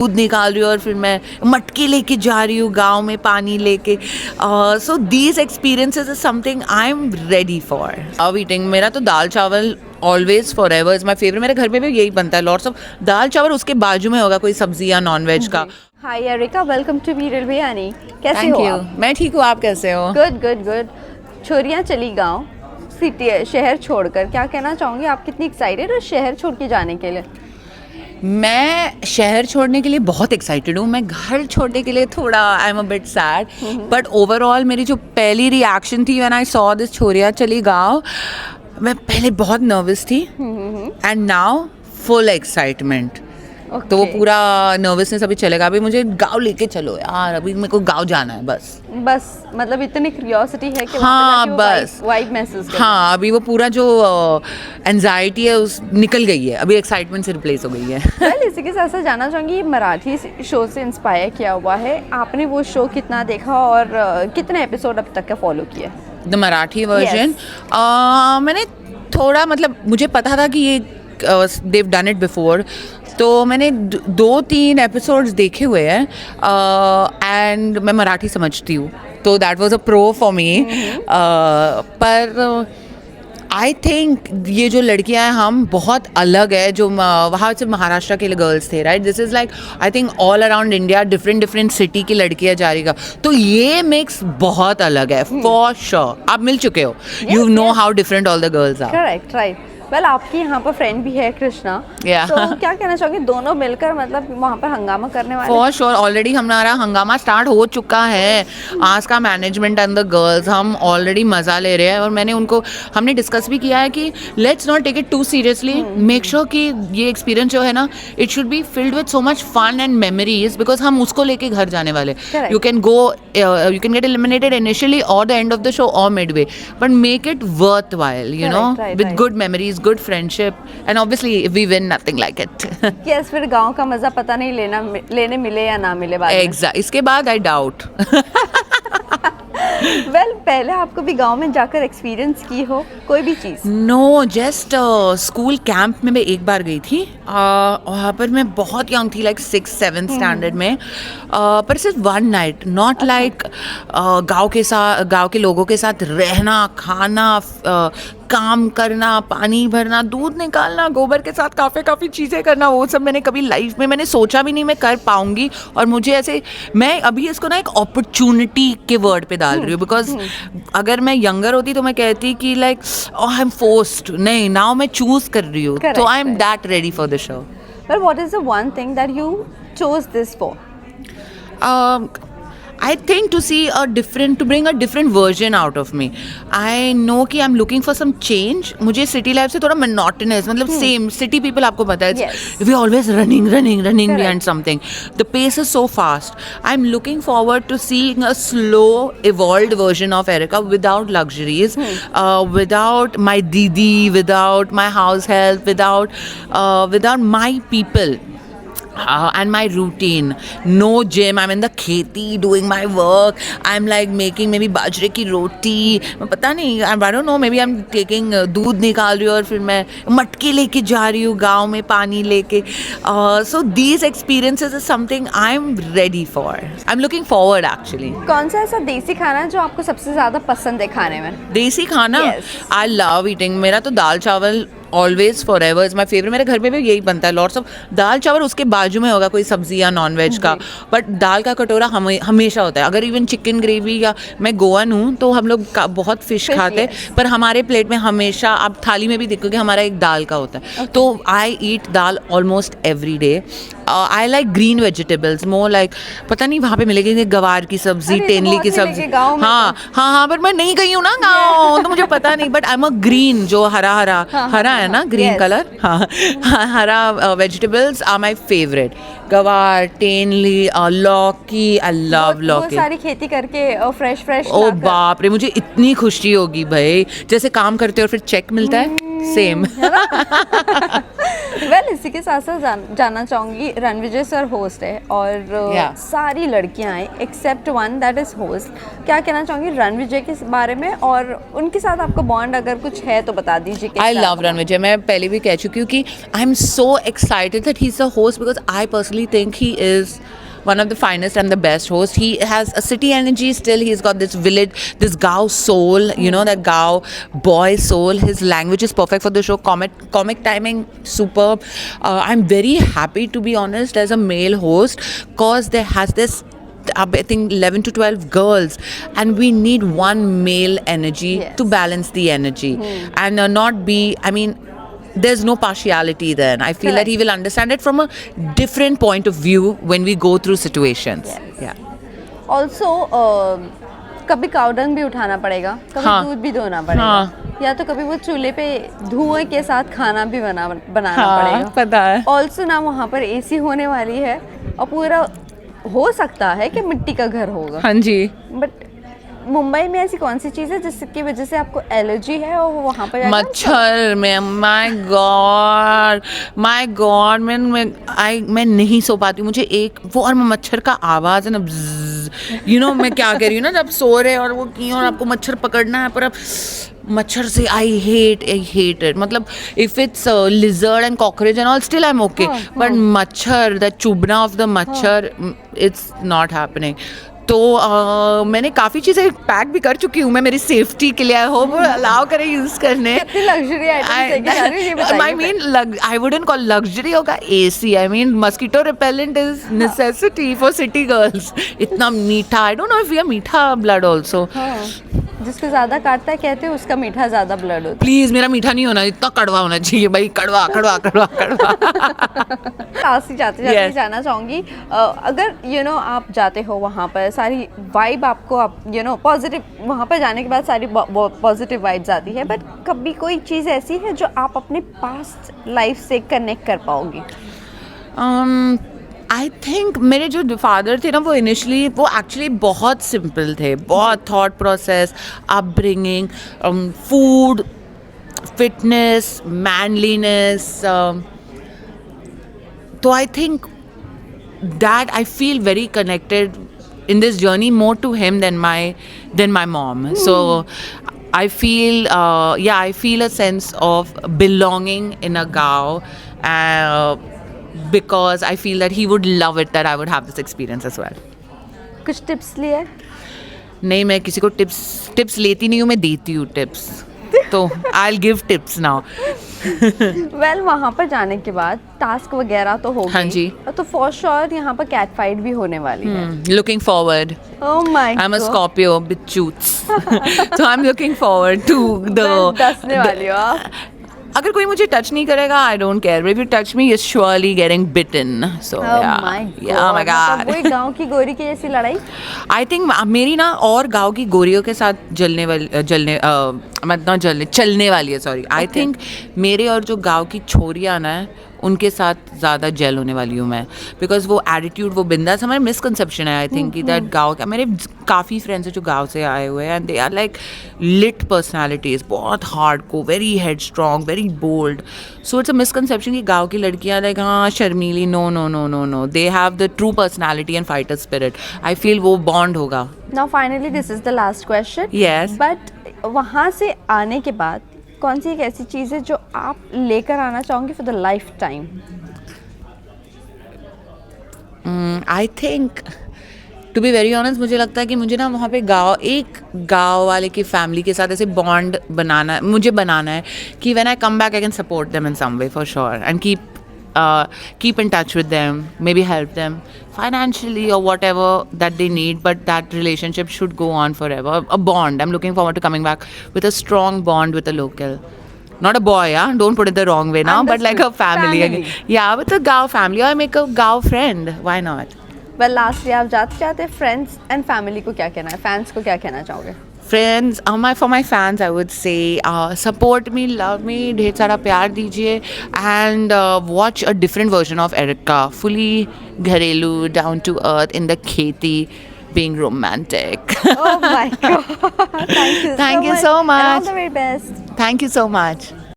दूध निकाल रही हूँ और फिर मैं मटके लेके जा रही हूँ गांव में पानी लेके. So these experiences is something I am ready for. अब ईटिंग मेरा तो दाल चावल always for ever is my favourite. मेरे घर में भी यही बनता है, लॉट्स ऑफ दाल चावल. उसके बाजू में होगा कोई सब्जी या नॉन वेज का. हाय एरिका, वेलकम टू वीरल बिरयानी. कैसे थैंक हो यू. आप? मैं ठीक हूँ, आप कैसे हो? Good good good. छोरियाँ चली गांव, सिटी शहर छोड़कर, क्या कहना चाहूँगी? आप कितनी एक्साइटेड हो शहर छोड़ के जाने के लिए? मैं शहर छोड़ने के लिए बहुत एक्साइटेड हूँ. मैं घर छोड़ने के लिए थोड़ा I am a bit sad. But overall मेरी जो पहली रिएक्शन थी when I saw this Chhoriyan चली गाँव, मैं पहले बहुत नर्वस थी एंड नाउ फुल एक्साइटमेंट. तो वो पूरा नर्वसनेस अभी चलेगा. अभी मुझे गाँव लेके चलो यार, अभी मेरे को गाँव जाना है बस. मतलब इतनी क्यूरियोसिटी है कि हाँ बस वाइब महसूस कर. हाँ, अभी वो पूरा जो एंजाइटी है उस निकल गई है, अभी एक्साइटमेंट से रिप्लेस हो गई है. well, इसी के साथ साथ जानना चाहूँगी, ये मराठी शो से इंस्पायर किया हुआ है. आपने वो शो कितना देखा और कितने एपिसोड अब तक का फॉलो किया? द मराठी वर्जन मैंने थोड़ा, मतलब मुझे पता था कि ये देव डन इट बिफोर, तो मैंने 2-3 एपिसोड्स देखे हुए हैं एंड मैं मराठी समझती हूँ, तो that was a pro for me. पर आई थिंक ये जो लड़कियां हैं हम बहुत अलग है. जो वहाँ से महाराष्ट्र के गर्ल्स थे, right? This is like I think all around India different city की लड़कियां जा रही का, तो ये मिक्स बहुत अलग है फॉर श्योर. आप मिल चुके हो, you know how different all the girls are. Correct, right. Well, आपकी यहाँ पर फ्रेंड भी है कृष्णा. तो क्या कहना चाहोगे, दोनों मिलकर मतलब वहाँ पर हंगामा करने वाले? फॉर श्योर ऑलरेडी हमारा हंगामा स्टार्ट हो चुका है. आज का मैनेजमेंट एंड द गर्ल्स, हम ऑलरेडी मज़ा ले रहे हैं. और हमने डिस्कस भी किया है कि let's not take it too seriously. Make sure कि ये एक्सपीरियंस जो है ना, it should be filled with so much fun and memories, because हम उसको लेके घर जाने वाले. You can get eliminated initially और the end of the show और midway, but make it worth while, you know, with good memories, good friendship, and obviously if we win, nothing like it. Yes, फिर गांव का मजा पता नहीं लेने मिले या ना मिले बाद में. Exactly. इसके बाद I doubt. वेल, पहले आपको भी गांव में जाकर एक्सपीरियंस की हो कोई भी चीज़? नो, जस्ट स्कूल कैंप में मैं एक बार गई थी. वहाँ पर मैं बहुत यंग थी, लाइक 6-7 स्टैंडर्ड में. पर सिर्फ 1 नाइट, नॉट लाइक गांव के लोगों के साथ रहना, खाना, काम करना, पानी भरना, दूध निकालना, गोबर के साथ काफ़ी चीज़ें करना. वो सब मैंने कभी लाइफ में मैंने सोचा भी नहीं मैं कर पाऊंगी. और मुझे ऐसे, मैं अभी इसको ना एक अपॉर्चुनिटी के वर्ड पे डाल रही हूँ, बिकॉज अगर मैं यंगर होती तो मैं कहती कि लाइक आई एम फोर्स्ड. नहीं, नाउ मैं चूज कर रही हूँ, तो I am that ready for the show. Well, what is the one thing that you chose this for? I think to bring a different version out of me. I know कि I'm looking for some change. मुझे city life से थोड़ा monotonous, मतलब same city people, आपको पता है, we always running behind something. The pace is so fast. I'm looking forward to seeing a slow, evolved version of Erica without luxuries, without my didi, without my house help, without my people. And my routine. No gym. I'm in the खेती doing my work. I'm like making maybe बाजरे की रोटी. पता नहीं, I don't know, maybe I'm taking दूध निकाल रही हूँ और फिर मैं मटके लेके जा रही हूँ गाँव में पानी लेके. So these experiences is something I'm ready for. I'm looking forward actually. कौन सा ऐसा देसी खाना जो आपको सबसे ज़्यादा पसंद है खाने में? देसी खाना? I love eating. मेरा तो दाल चावल always for ever is my favourite. मेरे घर में भी यही बनता है, लॉट्स ऑफ दाल चावल. उसके बाजू में होगा कोई सब्जी या नॉन वेज का, बट दाल का कटोरा हमेशा होता है. अगर इवन चिकन ग्रेवी, या मैं गोवन हूँ तो हम लोग बहुत फिश खाते हैं, पर हमारे प्लेट में हमेशा, आप थाली में भी देखोगे, हमारा एक दाल का होता है. तो I eat dal almost every day. I like green vegetables more, like पता नहीं वहाँ पे मिलेगी गवार की सब्जी, तेनली की सब्जी. हाँ, पर मैं नहीं गई हूँ ना गाँव, तो मुझे पता नहीं. But I am a green, जो हरा है ना, ग्रीन कलर. हाँ, हरा वेजिटेबल्स आर माई फेवरेट. गवार, तेनली, लौकी. आई लव लौकी. सारी खेती करके फ्रेश. ओ बाप रे, मुझे इतनी खुशी होगी भाई, जैसे काम करते हो और फिर चेक मिलता है. सेम। वेल इसी के साथ साथ जानना चाहूंगी, रणविजय सर होस्ट है और Yeah. सारी लड़कियां हैं except one that is host. क्या कहना चाहूंगी रणविजय के बारे में, और उनके साथ आपका बॉन्ड अगर कुछ है तो बता दीजिए। I love Ranvijay. मैं पहले भी कह चुकी हूँ कि I am so excited that he's the host because I personally think he is one of the finest and the best hosts. He has a city energy still. He's got this village, this Gao soul, you know, that Gao boy soul. His language is perfect for the show. Comic timing, superb. I'm very happy, to be honest, as a male host, cause there has this I think 11 to 12 girls, and we need one male energy Yes. to balance the energy and not be, I mean, there's no partiality then. I feel Correct. that he will understand it from a different point of view when we go through situations. Yes. Yeah. Also कभी cow dung भी उठाना पड़ेगा, कभी हाँ. दूध भी धोना पड़ेगा, हाँ. या तो कभी वो चूल्हे पे धुएं के साथ खाना भी बनाना हाँ, पड़ेगा। पता है। ऑल्सो ना वहाँ पर एसी होने वाली है और पूरा हो सकता है कि मिट्टी का घर होगा, हाँ जी। बट मुंबई में ऐसी कौन सी चीज़ है जिसकी वजह से आपको एलर्जी है और वो वहाँ पर जाकर मच्छर में, माय गॉड मैं नहीं सो पाती। मुझे एक वो और मच्छर का आवाज़ है ना, यू नो मैं क्या कह रही हूँ ना, जब सो रहे और वो की और आपको मच्छर पकड़ना है, पर अब मच्छर से आई हेट इट। मतलब if it's lizard and cockroach and all still I am okay, but मच्छर, द चुभना ऑफ द मच्छर, इट्स नॉट हैपनिंग। तो मैंने काफ़ी चीज़ें पैक भी कर चुकी हूँ मैं मेरी सेफ्टी के लिए। आई होप अलाउ करें यूज़ करने। कितनी लग्जरी आइटम्स लेके जा रही हो ये बताइए। I mean, I wouldn't call luxury होगा AC. I mean, mosquito repellent is necessity for city girls. इतना मीठा, I don't know if we are मीठा blood also. हाँ, जिसको ज़्यादा काटता है कहते हैं उसका मीठा ज़्यादा ब्लड होता प्लीज मेरा मीठा नहीं होना, इतना कड़वा होना चाहिए भाई, कड़वा कड़वा कड़वा कड़वा। है। लास्ट ही जाते जाते Yes. जानना चाहूँगी, अगर आप जाते हो वहाँ पर, सारी वाइब आपको पॉजिटिव, वहाँ पर जाने के बाद सारी पॉजिटिव वाइब्स आती है, बट कभी कोई चीज़ ऐसी है जो आप अपने पास्ट लाइफ से कनेक्ट कर पाओगी? आई थिंक मेरे जो फादर थे ना, वो इनिशियली वो एक्चुअली बहुत सिंपल थे, बहुत thought process, upbringing, food, fitness, manliness. तो I think that I feel very connected in this journey more to him than my mom. So I feel I feel a sense of belonging in a Gao, because I feel that he would love it that I would have this experience as well. कुछ tips लिए? नहीं, मैं किसी को tips लेती नहीं हूँ, मैं देती हूँ टिप्स। तो I'll give tips now. Well वहाँ पर जाने के बाद टास्क वगैरह तो हो हाँ गई, जी। तो फॉर श्योर यहाँ पर कैट फाइट भी होने वाली है। Looking forward. Oh my I'm a God. Scorpio with shoots. So I'm looking forward to Well, डसने वाली हो आप। अगर कोई मुझे टच नहीं करेगा, I don't care. If you touch me, you're surely getting bitten. So Oh yeah, my yeah, oh my मतलब God. वही गांव की गोरी की जैसी लड़ाई। I think मेरी ना और गांव की गोरियों के साथ चलने वाली है, सॉरी। I think मेरे और जो गांव की छोरियाँ ना, उनके साथ ज़्यादा जेल होने वाली हूँ मैं, बिकॉज वो एटीट्यूड, वो बिंदास, हमारे मिसकंसेप्शन है आई थिंक कि दैट गाँव का। मेरे काफ़ी फ्रेंड्स हैं जो गाँव से आए हुए हैं, and they are like lit personalities, बहुत हार्ड को, very head strong, very bold. So it's a misconception कि गाँव की लड़कियाँ लाइक हाँ शर्मीली, no no no no no, they have the true personality and fighter spirit. I feel वो bond होगा। Now finally this is the last question. Yes. But वहाँ से आने के बाद कौन सी एक ऐसी चीज़ है जो आप लेकर आना चाहोगे for the lifetime? I think to be very honest, मुझे लगता है कि मुझे ना वहाँ पे गाँव वाले की फैमिली के साथ ऐसे बॉन्ड बनाना है कि when I come back I can support them in some way for sure, and keep in touch with them, maybe help them financially or whatever that they need, but that relationship should go on forever. A bond. I'm looking forward to coming back with a strong bond with a local. Not a boy, don't put it the wrong way now, but like a family. Yeah, with a Gao family, or I make a Gao friend. Why not? Well lastly आप जाते जाते friends and family को क्या कहना है, fans को क्या कहना चाहोगे? Friends, for my fans, I would say support me, love me, ढेर सारा प्यार दीजिए, and watch a different version of Erica, fully घरेलू, down to earth, in the खेती, being romantic. Oh my God. Thank you Thank you so And all much. the very best. Thank you so much.